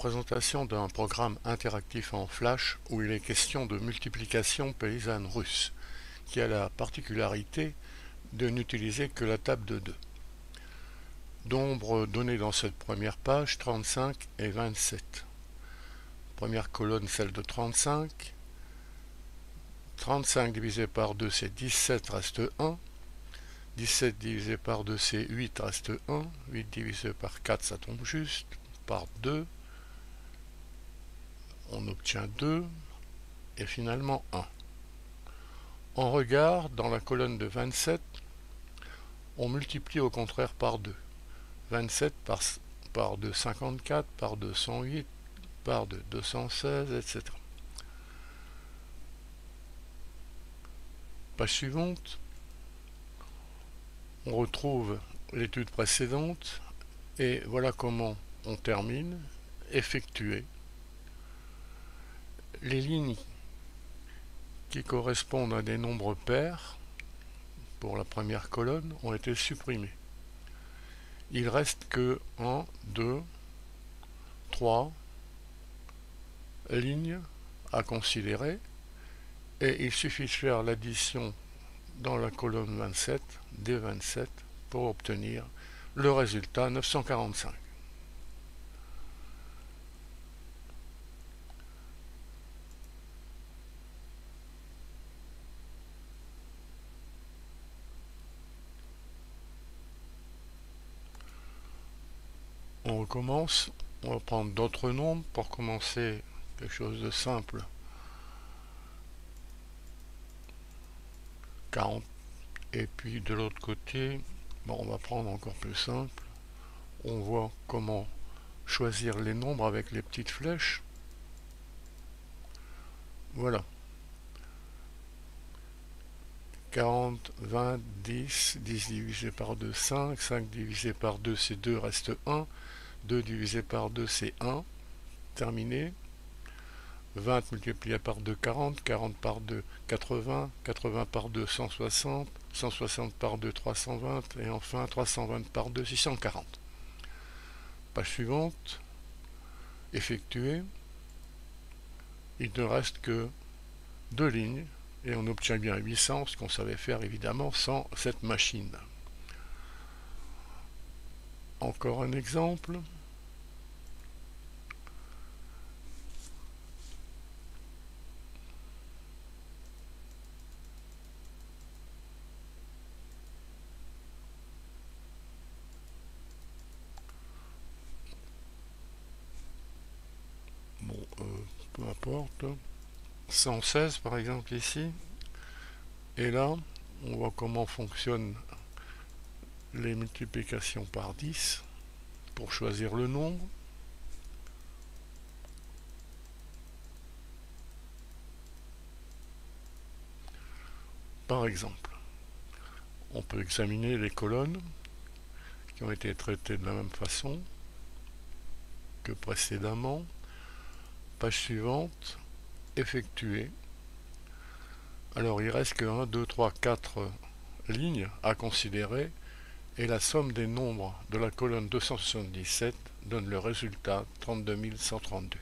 Présentation d'un programme interactif en Flash où il est question de multiplication paysanne russe, qui a la particularité de n'utiliser que la table de 2. Nombre donné dans cette première page, 35 et 27. Première colonne, celle de 35. 35 divisé par 2, c'est 17, reste 1. 17 divisé par 2, c'est 8, reste 1. 8 divisé par 4, ça tombe juste. Par 2, on obtient 2. Et finalement 1. En regard, dans la colonne de 27, on multiplie au contraire par 2. 27 par 2, 54, par 2, 108, par 2, 216, etc. Page suivante, on retrouve l'étude précédente et voilà comment on termine. Effectuer. Les lignes qui correspondent à des nombres pairs pour la première colonne ont été supprimées. Il reste que 1, 2, 3 lignes à considérer et il suffit de faire l'addition dans la colonne 27 des 27 pour obtenir le résultat 945. On recommence, on va prendre d'autres nombres pour commencer quelque chose de simple. 40. Et puis de l'autre côté, on va prendre encore plus simple. On voit comment choisir les nombres avec les petites flèches. Voilà. 40, 20, 10, 10 divisé par 2, 5, 5 divisé par 2, c'est 2, reste 1, 2 divisé par 2, c'est 1, terminé. 20 multiplié par 2, 40, 40 par 2, 80, 80 par 2, 160, 160 par 2, 320, et enfin 320 par 2, 640. Page suivante, effectuer. Il ne reste que 2 lignes, et on obtient bien 800, ce qu'on savait faire évidemment sans cette machine. Encore un exemple. Peu importe. 116 par exemple ici. Et là, on voit comment fonctionnent les multiplications par 10 pour choisir le nombre. Par exemple, on peut examiner les colonnes qui ont été traitées de la même façon que précédemment. Page suivante, effectuer. Alors il reste que 1, 2, 3, 4 lignes à considérer et la somme des nombres de la colonne 277 donne le résultat 32 132.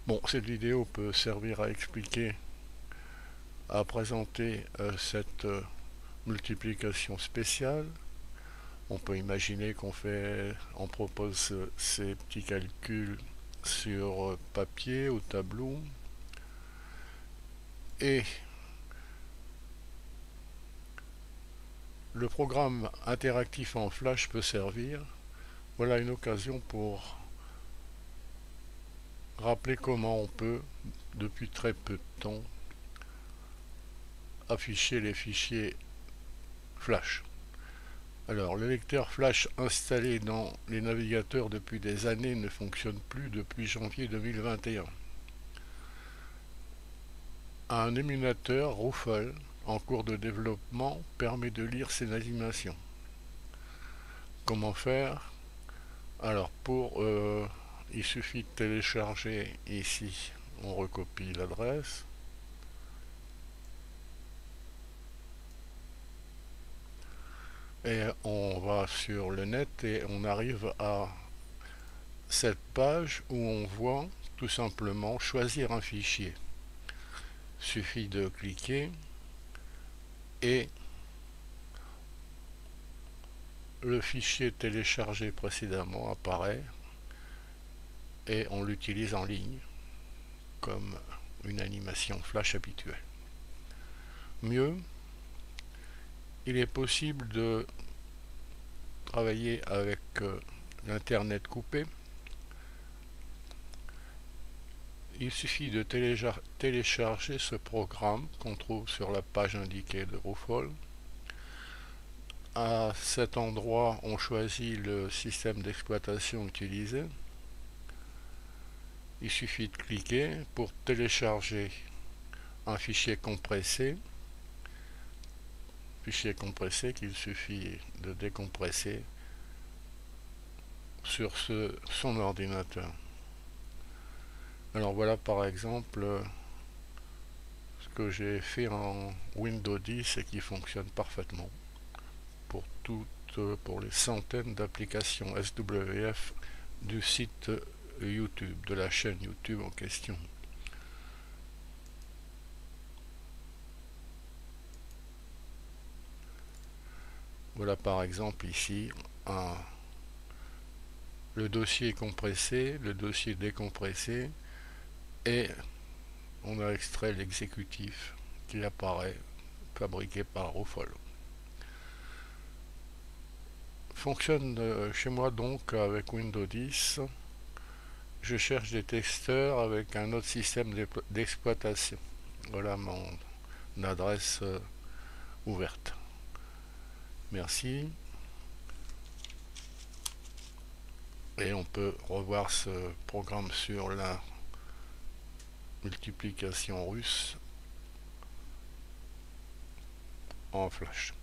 Bon, cette vidéo peut servir à expliquer, à présenter cette multiplication spéciale. On peut imaginer on propose ces petits calculs sur papier, au tableau, et le programme interactif en Flash peut servir. Voilà une occasion pour rappeler comment on peut, depuis très peu de temps, afficher les fichiers Flash. Alors, le lecteur Flash installé dans les navigateurs depuis des années ne fonctionne plus depuis janvier 2021. Un émulateur Ruffle en cours de développement permet de lire ces animations. Comment faire? Alors, il suffit de télécharger ici, on recopie l'adresse. Et on va sur le net et on arrive à cette page où on voit tout simplement choisir un fichier. Suffit de cliquer et le fichier téléchargé précédemment apparaît et on l'utilise en ligne comme une animation flash habituelle. Mieux, il est possible de travailler avec l'internet coupé. Il suffit de télécharger ce programme qu'on trouve sur la page indiquée de Ruffle. À cet endroit, on choisit le système d'exploitation utilisé. Il suffit de cliquer pour télécharger un fichier compressé qu'il suffit de décompresser sur son ordinateur. Alors voilà par exemple ce que j'ai fait en Windows 10 et qui fonctionne parfaitement pour les centaines d'applications SWF du site YouTube, de la chaîne YouTube en question. Voilà par exemple ici le dossier compressé, le dossier décompressé, et on a extrait l'exécutif qui apparaît, fabriqué par Ruffle. Fonctionne chez moi donc avec Windows 10. Je cherche des testeurs avec un autre système d'exploitation. Voilà mon adresse ouverte. Merci. Et on peut revoir ce programme sur la multiplication russe en flash.